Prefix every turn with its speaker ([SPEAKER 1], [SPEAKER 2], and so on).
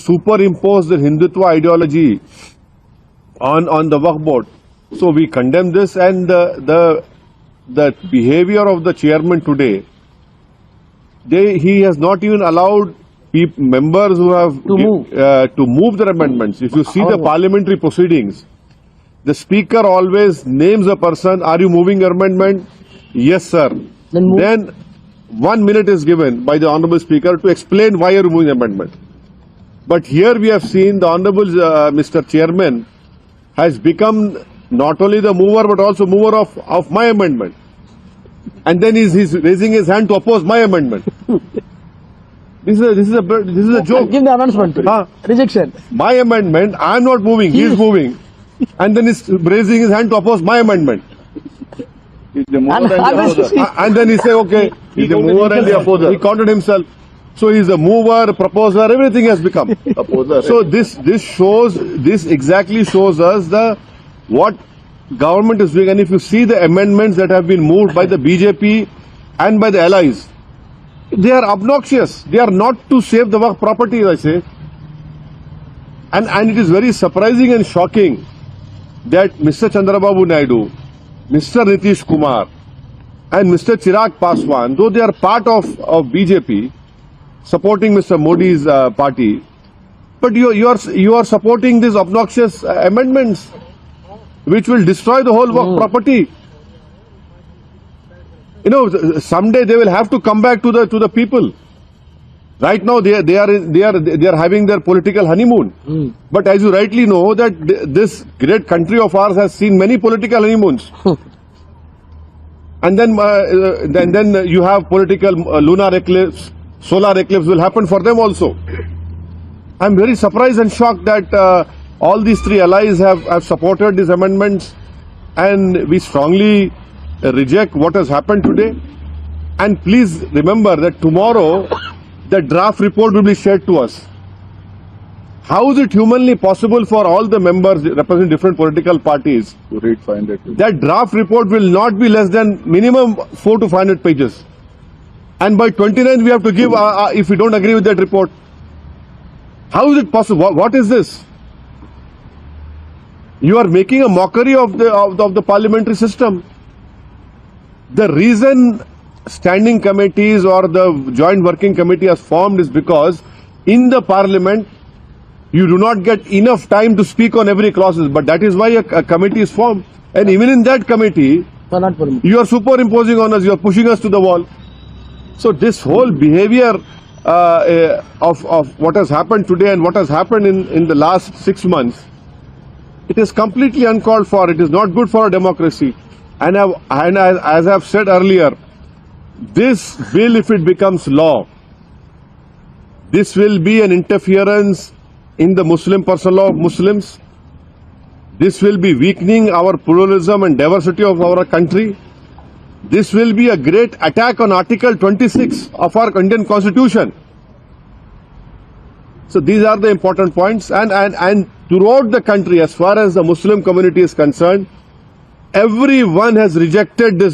[SPEAKER 1] superimpose the Hindutva ideology on the Waqf board. So we condemn this, and the behavior of the chairman today, he has not even allowed members who have to move their amendments. If you see the parliamentary proceedings, the speaker always names a person, are you moving your amendment? Yes, sir. Then 1 minute is given by the honorable speaker to explain why you are moving the amendment. But here we have seen the honorable Mr. Chairman has become not only the mover but also mover of my amendment. And then he's raising his hand to oppose my amendment. This is a joke.
[SPEAKER 2] Give the announcement. Rejection.
[SPEAKER 1] My amendment, I am not moving, he is moving. And then he's raising his hand to oppose my amendment. And then he say, okay, he's the mover and the opposer. He counted himself. So he's a mover, proposer, everything has become. Opposer. So this exactly shows us what government is doing. And if you see the amendments that have been moved by the BJP and by the allies, they are obnoxious. They are not to save the Waqf property, I say. And it is very surprising and shocking that Mr. Chandrababu Naidu, Mr. Nitish Kumar and Mr. Chirag Paswan, though they are part of BJP, supporting Mr. Modi's party, but you are supporting these obnoxious amendments which will destroy the whole Waqf property. You know, someday they will have to come back to the people. Right now they are having their political honeymoon. But as you rightly know, that this great country of ours has seen many political honeymoons. And then you have political lunar eclipse, solar eclipse will happen for them also. I am very surprised and shocked that all these three allies have supported these amendments, and we strongly reject what has happened today. And please remember that tomorrow the draft report will be shared to us. How is it humanly possible for all the members representing different political parties
[SPEAKER 3] to read 500 pages?
[SPEAKER 1] That draft report will not be less than minimum 400 to 500 pages. And by 29th we have to give if we don't agree with that report. How is it possible? What is this? You are making a mockery of the parliamentary system. The reason standing committees or the joint working committee has formed is because in the parliament you do not get enough time to speak on every clauses, but that is why a committee is formed. And even in that committee, you are superimposing on us, you are pushing us to the wall. So this whole behavior of what has happened today and what has happened in the last 6 months, it is completely uncalled for. It is not good for a democracy. And as I have said earlier, this bill, if it becomes law, this will be an interference in the Muslim personal law of Muslims. This will be weakening our pluralism and diversity of our country. This will be a great attack on Article 26 of our Indian Constitution. So these are the important points. And throughout the country, as far as the Muslim community is concerned, everyone has rejected this